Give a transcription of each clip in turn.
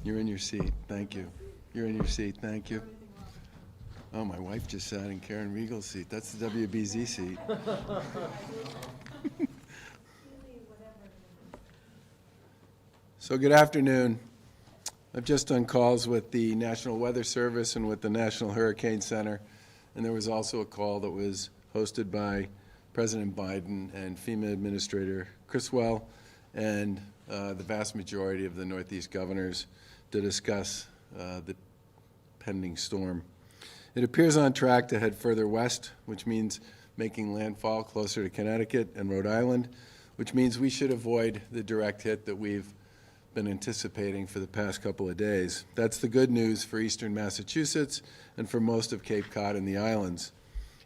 You're in your seat. Thank you. You're in your seat. Thank you. Oh, my wife just sat in Karen Riegel's seat. That's the WBZ seat. So good afternoon. I've just done calls with the National Weather Service and with the National Hurricane Center, and there was also a call that was hosted by President Biden and FEMA Administrator Criswell and the vast majority of the Northeast governors to discuss the pending storm. It appears on track to head further west, which means making landfall closer to Connecticut and Rhode Island, which means we should avoid the direct hit that we've been anticipating for the past couple of days. That's the good news for eastern Massachusetts and for most of Cape Cod and the islands.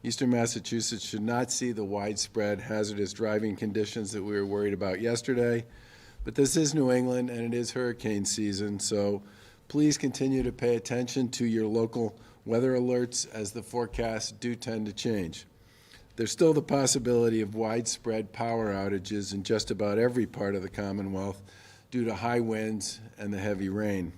Eastern Massachusetts should not see the widespread hazardous driving conditions that we were worried about yesterday, but this is New England and it is hurricane season, so please continue to pay attention to your local weather alerts as the forecasts do tend to change. There's still the possibility of widespread power outages in just about every part of the Commonwealth due to high winds and the heavy rain.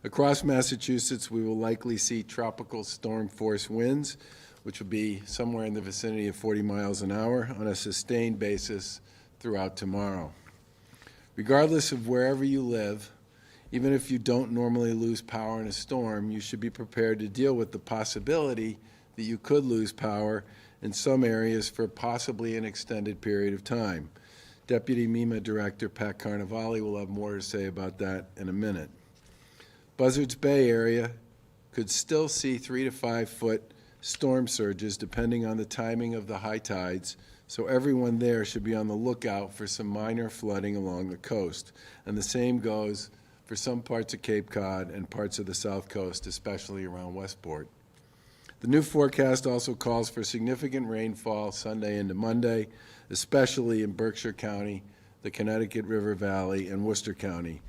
Across Massachusetts, we will likely see tropical storm force winds, which will be somewhere in the vicinity of 40 miles an hour on a sustained basis throughout tomorrow. Regardless of wherever you live, even if you don't normally lose power in a storm, you should be prepared to deal with the possibility that you could lose power in some areas for possibly an extended period of time. Deputy MEMA Director Pat Carnevale will have more to say about that in a minute. Buzzards Bay area could still see 3 to 5 foot storm surges depending on the timing of the high tides, so everyone there should be on the lookout for some minor flooding along the coast. And the same goes for some parts of Cape Cod and parts of the South Coast, especially around Westport. The new forecast also calls for significant rainfall Sunday into Monday, especially in Berkshire County, the Connecticut River Valley, and Worcester County.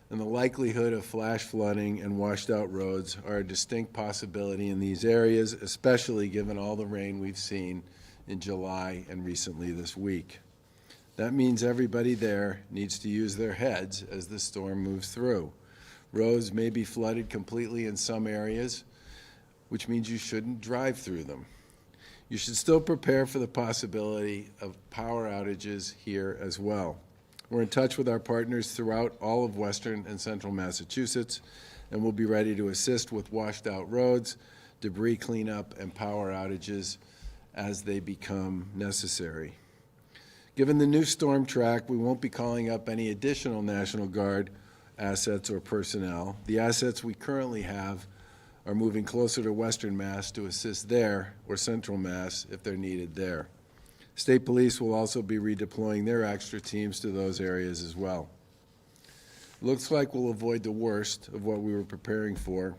And the likelihood of flash flooding and washed out roads are a distinct possibility in these areas, especially given all the rain we've seen in July and recently this week. That means everybody there needs to use their heads as the storm moves through. Roads may be flooded completely in some areas, which means you shouldn't drive through them. You should still prepare for the possibility of power outages here as well. We're in touch with our partners throughout all of western and central Massachusetts, and we'll be ready to assist with washed out roads, debris cleanup, and power outages as they become necessary. Given the new storm track, we won't be calling up any additional National Guard assets or personnel. The assets we currently have are moving closer to Western Mass to assist there, or Central Mass if they're needed there. State Police will also be redeploying their extra teams to those areas as well. Looks like we'll avoid the worst of what we were preparing for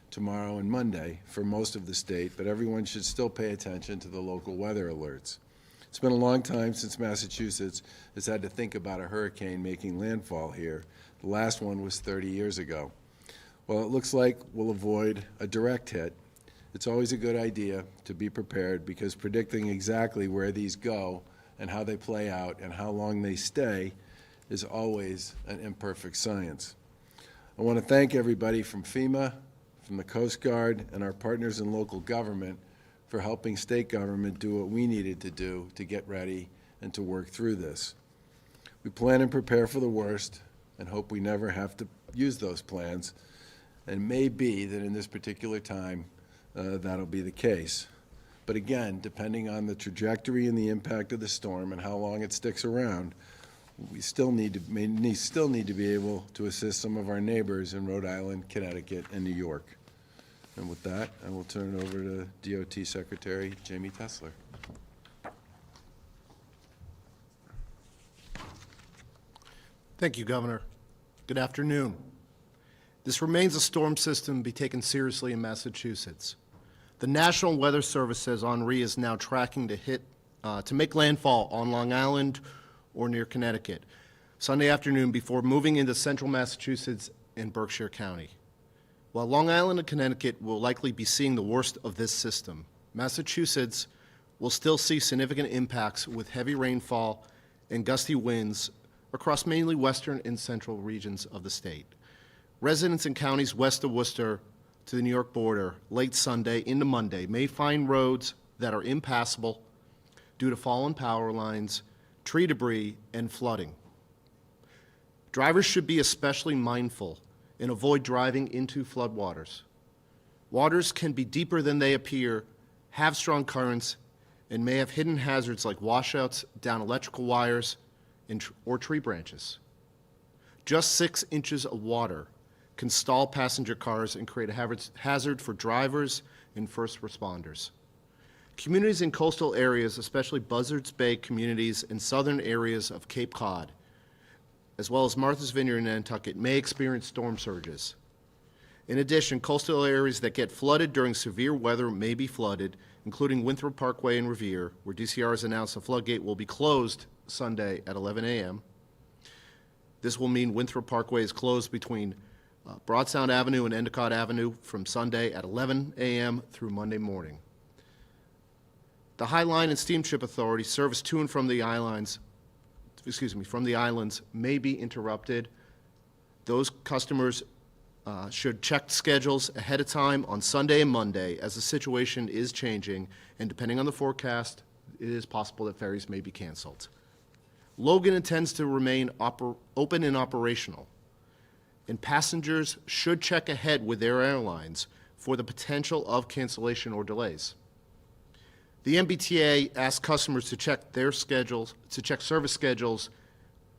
tomorrow and Monday for most of the state, but everyone should still pay attention to the local weather alerts. It's been a long time since Massachusetts has had to think about a hurricane making landfall here. The last one was 30 years ago. Well, it looks like we'll avoid a direct hit. It's always a good idea to be prepared because predicting exactly where these go and how they play out and how long they stay is always an imperfect science. I want to thank everybody from FEMA, from the Coast Guard, and our partners in local government for helping state government do what we needed to do to get ready and to work through this. We plan and prepare for the worst and hope we never have to use those plans. And it may be that in this particular time, that'll be the case. But again, depending on the trajectory and the impact of the storm and how long it sticks around, we still need to be able to assist some of our neighbors in Rhode Island, Connecticut, and New York. And with that, I will turn it over to DOT Secretary Jamie Tesler. Thank you, Governor. Good afternoon. This remains a storm system to be taken seriously in Massachusetts. The National Weather Service says Henri is now tracking to make landfall on Long Island or near Connecticut Sunday afternoon before moving into central Massachusetts and Berkshire County. While Long Island and Connecticut will likely be seeing the worst of this system, Massachusetts will still see significant impacts with heavy rainfall and gusty winds across mainly western and central regions of the state. Residents in counties west of Worcester to the New York border late Sunday into Monday may find roads that are impassable due to fallen power lines, tree debris, and flooding. Drivers should be especially mindful and avoid driving into floodwaters. Waters can be deeper than they appear, have strong currents, and may have hidden hazards like washouts down electrical wires or tree branches. Just 6 inches of water can stall passenger cars and create a hazard for drivers and first responders. Communities in coastal areas, especially Buzzards Bay communities and southern areas of Cape Cod, as well as Martha's Vineyard and Nantucket, may experience storm surges. In addition, coastal areas that get flooded during severe weather may be flooded, including Winthrop Parkway and Revere, where DCR has announced the floodgate will be closed Sunday at 11 a.m. This will mean Winthrop Parkway is closed between Broad Sound Avenue and Endicott Avenue from Sunday at 11 a.m. through Monday morning. The High Line and Steamship Authority service to and from the islands may be interrupted. Those customers should check schedules ahead of time on Sunday and Monday, as the situation is changing, and depending on the forecast, it is possible that ferries may be canceled. Logan intends to remain open and operational, and passengers should check ahead with their airlines for the potential of cancellation or delays. The MBTA asks customers to check service schedules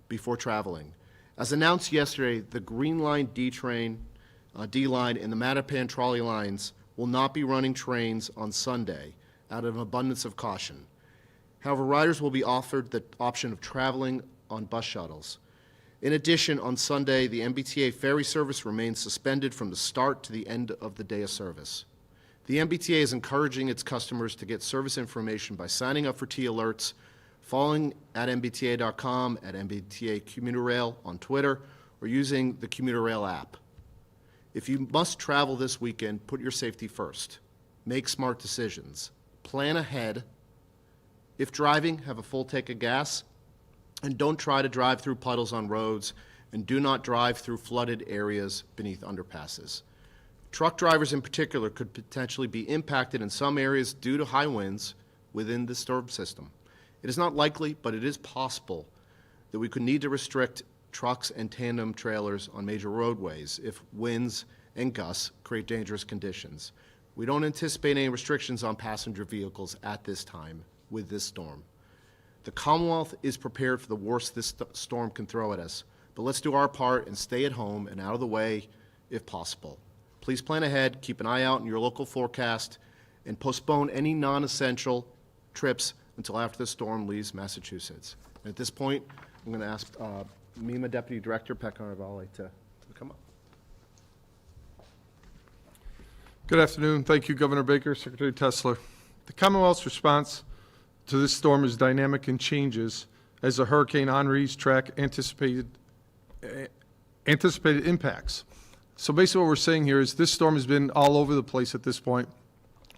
before traveling. As announced yesterday, the Green Line D-Line, and the Mattapan trolley lines will not be running trains on Sunday out of an abundance of caution. However, riders will be offered the option of traveling on bus shuttles. In addition, on Sunday, the MBTA ferry service remains suspended from the start to the end of the day of service. The MBTA is encouraging its customers to get service information by signing up for T-Alerts, following at mbta.com, at MBTA Commuter Rail on Twitter, or using the Commuter Rail app. If you must travel this weekend, put your safety first. Make smart decisions. Plan ahead. If driving, have a full tank of gas, and don't try to drive through puddles on roads, and do not drive through flooded areas beneath underpasses. Truck drivers in particular could potentially be impacted in some areas due to high winds within the storm system. It is not likely, but it is possible that we could need to restrict trucks and tandem trailers on major roadways if winds and gusts create dangerous conditions. We don't anticipate any restrictions on passenger vehicles at this time with this storm. The Commonwealth is prepared for the worst this storm can throw at us, but let's do our part and stay at home and out of the way if possible. Please plan ahead, keep an eye out in your local forecast, and postpone any non-essential trips until after the storm leaves Massachusetts. And at this point, I'm going to ask MEMA Deputy Director Pet Carnevale to come up. Good afternoon. Thank you, Governor Baker, Secretary Tesler. The Commonwealth's response to this storm is dynamic and changes as the Hurricane Henri's track anticipated impacts. So basically what we're saying here is this storm has been all over the place at this point.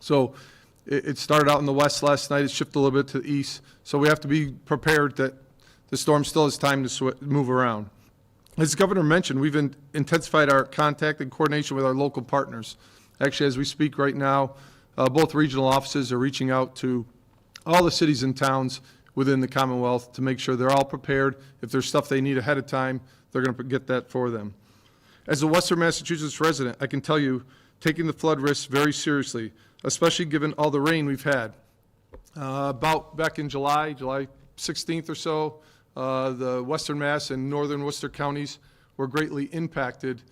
So it started out in the west last night. It shifted a little bit to the east. So we have to be prepared that the storm still has time to move around. As the Governor mentioned, we've intensified our contact and coordination with our local partners. Actually, as we speak right now, both regional offices are reaching out to all the cities and towns within the Commonwealth to make sure they're all prepared. If there's stuff they need ahead of time, they're going to get that for them. As a Western Massachusetts resident, I can tell you, taking the flood risks very seriously, especially given all the rain we've had. About back in July 16th or so, the Western Mass and Northern Worcester counties were greatly impacted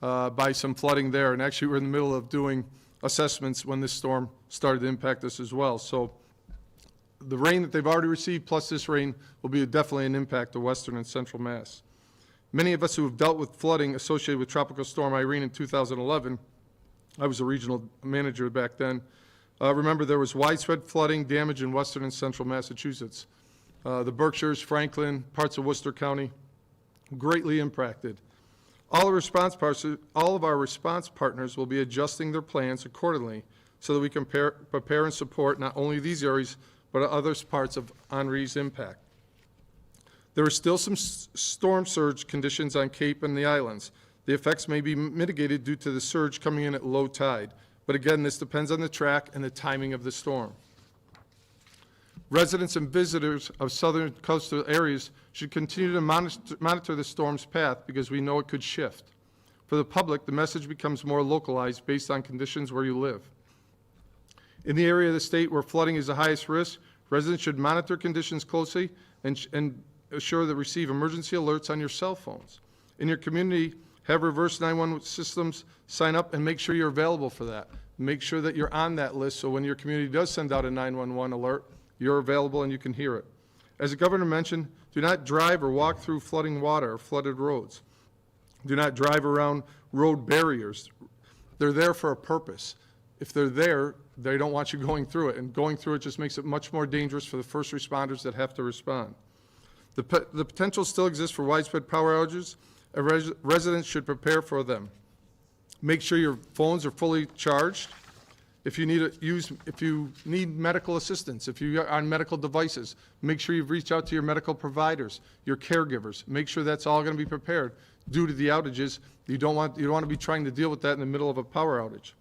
by some flooding there. And actually, we're in the middle of doing assessments when this storm started to impact us as well. So the rain that they've already received plus this rain will be definitely an impact to Western and Central Mass. Many of us who have dealt with flooding associated with Tropical Storm Irene in 2011, I was a regional manager back then, remember there was widespread flooding damage in Western and Central Massachusetts. The Berkshires, Franklin, parts of Worcester County, greatly impacted. All of our response partners will be adjusting their plans accordingly so that we can prepare and support not only these areas, but other parts of Henri's impact. There are still some storm surge conditions on Cape and the islands. The effects may be mitigated due to the surge coming in at low tide. But again, this depends on the track and the timing of the storm. Residents and visitors of southern coastal areas should continue to monitor the storm's path because we know it could shift. For the public, the message becomes more localized based on conditions where you live. In the area of the state where flooding is the highest risk, residents should monitor conditions closely and assure that receive emergency alerts on your cell phones. In your community, have reverse 911 systems, sign up and make sure you're available for that. Make sure that you're on that list so when your community does send out a 911 alert, you're available and you can hear it. As the governor mentioned, do not drive or walk through flooding water or flooded roads. Do not drive around road barriers. They're there for a purpose. If they're there, they don't want you going through it, and going through it just makes it much more dangerous for the first responders that have to respond. The potential still exists for widespread power outages, and residents should prepare for them. Make sure your phones are fully charged. If you need medical assistance, if you're on medical devices, make sure you've reached out to your medical providers, your caregivers. Make sure that's all going to be prepared due to the outages. You don't want to be trying to deal with that in the middle of a power outage.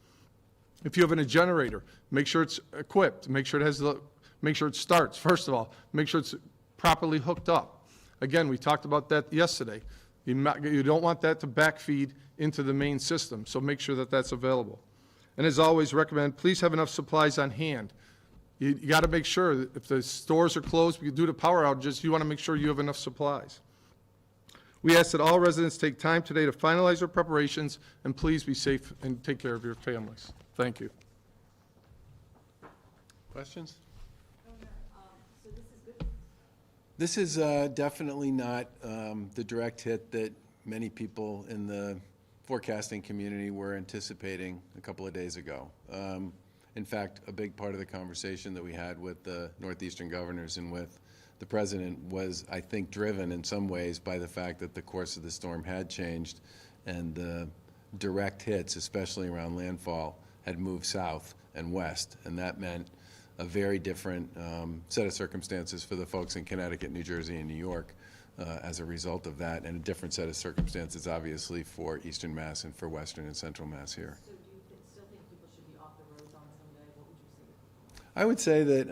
If you have a generator, make sure it's equipped. Make sure it starts. First of all, make sure it's properly hooked up. Again, we talked about that yesterday. You don't want that to backfeed into the main system, so make sure that that's available. And as always, recommend, please have enough supplies on hand. You got to make sure that if the stores are closed due to power outages, you want to make sure you have enough supplies. We ask that all residents take time today to finalize their preparations, and please be safe and take care of your families. Thank you. Questions? So this is good. This is definitely not the direct hit that many people in the forecasting community were anticipating a couple of days ago. In fact, a big part of the conversation that we had with the Northeastern governors and with the president was, I think, driven in some ways by the fact that the course of the storm had changed and the direct hits, especially around landfall, had moved south and west, and that meant a very different set of circumstances for the folks in Connecticut, New Jersey, and New York as a result of that, and a different set of circumstances, obviously, for Eastern Mass and for Western and Central Mass here. So do you still think people should be off the roads on Sunday? What would you say? I would say that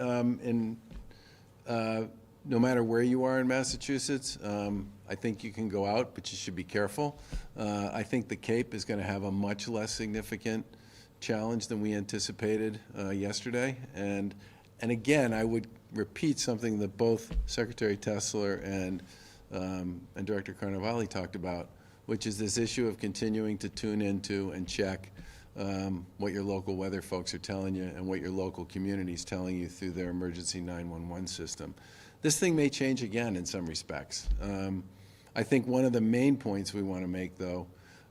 no matter where you are in Massachusetts, I think you can go out, but you should be careful. I think the Cape is going to have a much less significant challenge than we anticipated yesterday. And again, I would repeat something that both Secretary Tessler and Director Carnevale talked about, which is this issue of continuing to tune into and check what your local weather folks are telling you and what your local community is telling you through their emergency 911 system. This thing may change again in some respects. I think one of the main points we want to make, though,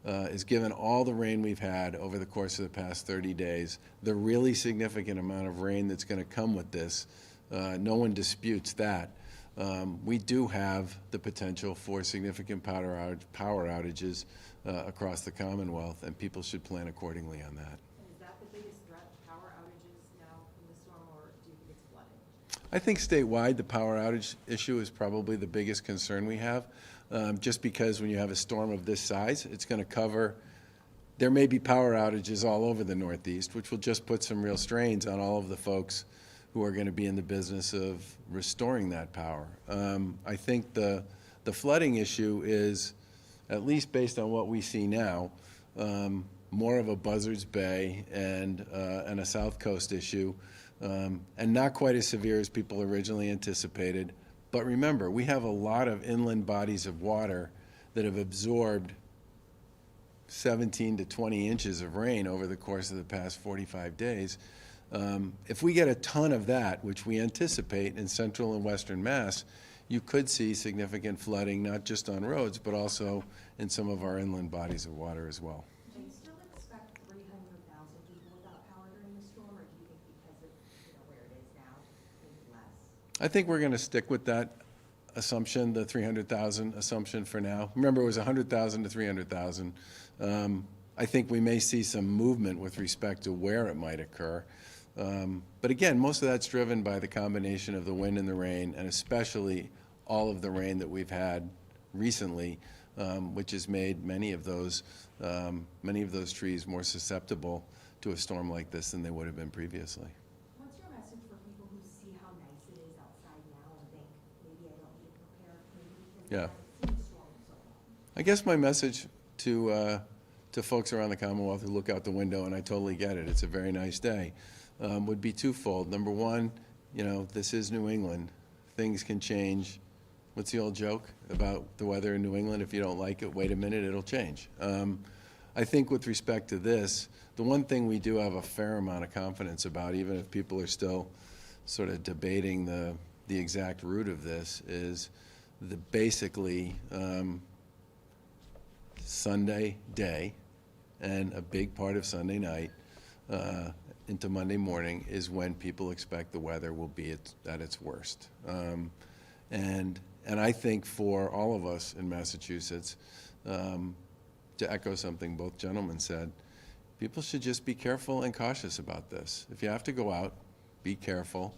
is given all the rain we've had over the course of the past 30 days, the really significant amount of rain that's going to come with this, no one disputes that. We do have the potential for significant power outages across the Commonwealth, and people should plan accordingly on that. And is that the biggest threat, power outages now from the storm, or do you think it's flooding? I think statewide, the power outage issue is probably the biggest concern we have, just because when you have a storm of this size, it's going to cover, there may be power outages all over the Northeast, which will just put some real strains on all of the folks who are going to be in the business of restoring that power. I think the flooding issue is, at least based on what we see now, more of a Buzzards Bay and a South Coast issue, and not quite as severe as people originally anticipated. But remember, we have a lot of inland bodies of water that have absorbed 17 to 20 inches of rain over the course of the past 45 days. If we get a ton of that, which we anticipate in Central and Western Mass, you could see significant flooding, not just on roads, but also in some of our inland bodies of water as well. Do you still expect 300,000 people without power during the storm, or do you think because of where it is now, maybe less? I think we're going to stick with that assumption, the 300,000 assumption for now. Remember, it was 100,000 to 300,000. I think we may see some movement with respect to where it might occur. But again, most of that's driven by the combination of the wind and the rain, and especially all of the rain that we've had recently which has made many of those trees more susceptible to a storm like this than they would have been previously. What's your message for people who see how nice it is outside now and think, maybe I don't need to prepare, maybe because Yeah. I haven't seen a storm in so long? I guess my message to folks around the Commonwealth who look out the window, and I totally get it, it's a very nice day, would be twofold. Number one, this is New England. Things can change. What's the old joke about the weather in New England? If you don't like it, wait a minute, it'll change. I think with respect to this, the one thing we do have a fair amount of confidence about, even if people are still sort of debating the exact root of this, is the basically Sunday day and a big part of Sunday night into Monday morning is when people expect the weather will be at its worst. And I think for all of us in Massachusetts, to echo something both gentlemen said, people should just be careful and cautious about this. If you have to go out, be careful,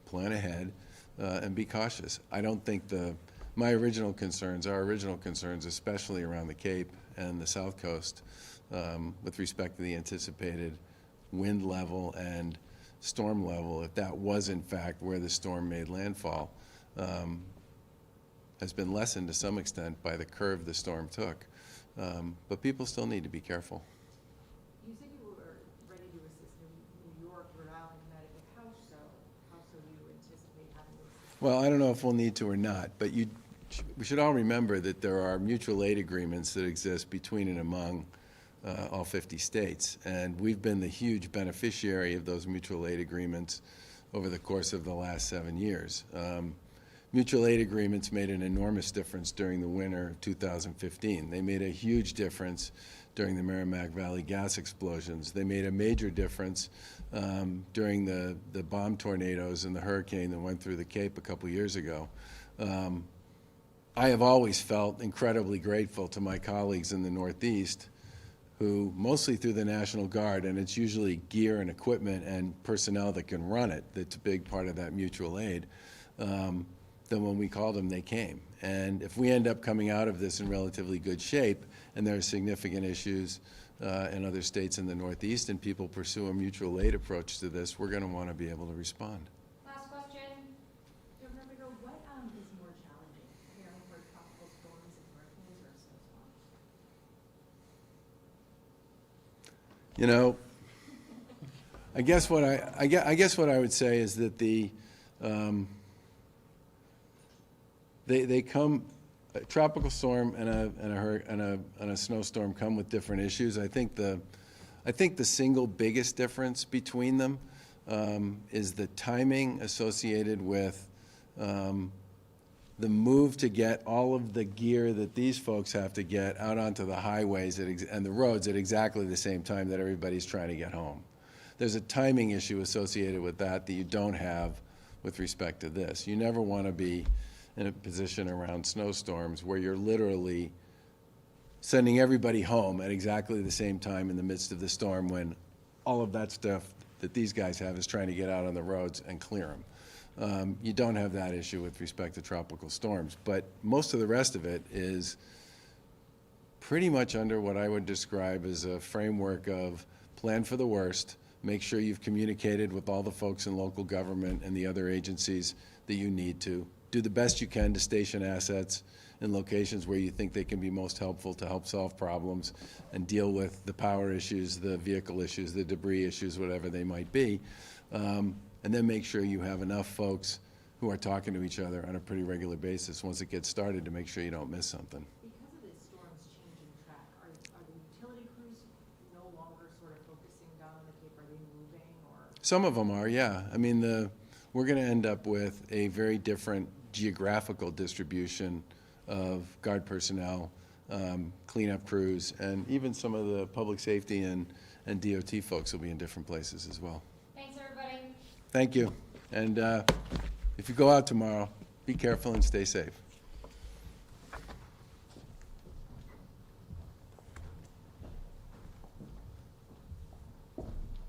plan ahead, and be cautious. I don't think our original concerns, especially around the Cape and the South Coast, with respect to the anticipated wind level and storm level, if that was in fact where the storm made landfall, has been lessened to some extent by the curve the storm took. But people still need to be careful. You said you were ready to assist New York, Rhode Island, Connecticut. How so do you anticipate having to assist? Well, I don't know if we'll need to or not, but we should all remember that there are mutual aid agreements that exist between and among all 50 states, and we've been the huge beneficiary of those mutual aid agreements over the course of the last 7 years. Mutual aid agreements made an enormous difference during the winter of 2015. They made a huge difference during the Merrimack Valley gas explosions. They made a major difference during the bomb tornadoes and the hurricane that went through the Cape a couple years ago. I have always felt incredibly grateful to my colleagues in the Northeast who, mostly through the National Guard, and it's usually gear and equipment and personnel that can run it, that's a big part of that mutual aid, then when we called them, they came. And if we end up coming out of this in relatively good shape, and there are significant issues in other states in the Northeast, and people pursue a mutual aid approach to this, we're going to want to be able to respond. Last question. Governor Bigelow, what is more challenging, preparing for tropical storms and hurricanes or snowstorms? I guess what I would say is that they come, a tropical storm and a snowstorm come with different issues. I think the single biggest difference between them is the timing associated with the move to get all of the gear that these folks have to get out onto the highways and the roads at exactly the same time that everybody's trying to get home. There's a timing issue associated with that you don't have with respect to this. You never want to be in a position around snowstorms where you're literally sending everybody home at exactly the same time in the midst of the storm when all of that stuff that these guys have is trying to get out on the roads and clear them. You don't have that issue with respect to tropical storms, but most of the rest of it is pretty much under what I would describe as a framework of plan for the worst, make sure you've communicated with all the folks in local government and the other agencies that you need to, do the best you can to station assets in locations where you think they can be most helpful to help solve problems and deal with the power issues, the vehicle issues, the debris issues, whatever they might be. And then make sure you have enough folks who are talking to each other on a pretty regular basis once it gets started to make sure you don't miss something. Because of the storm's changing track, are the utility crews no longer sort of focusing down on the Cape? Are they moving or? Some of them are, yeah. I mean, we're going to end up with a very different geographical distribution of Guard personnel, cleanup crews, and even some of the public safety and DOT folks will be in different places as well. Thanks, everybody. Thank you. And if you go out tomorrow, be careful and stay safe.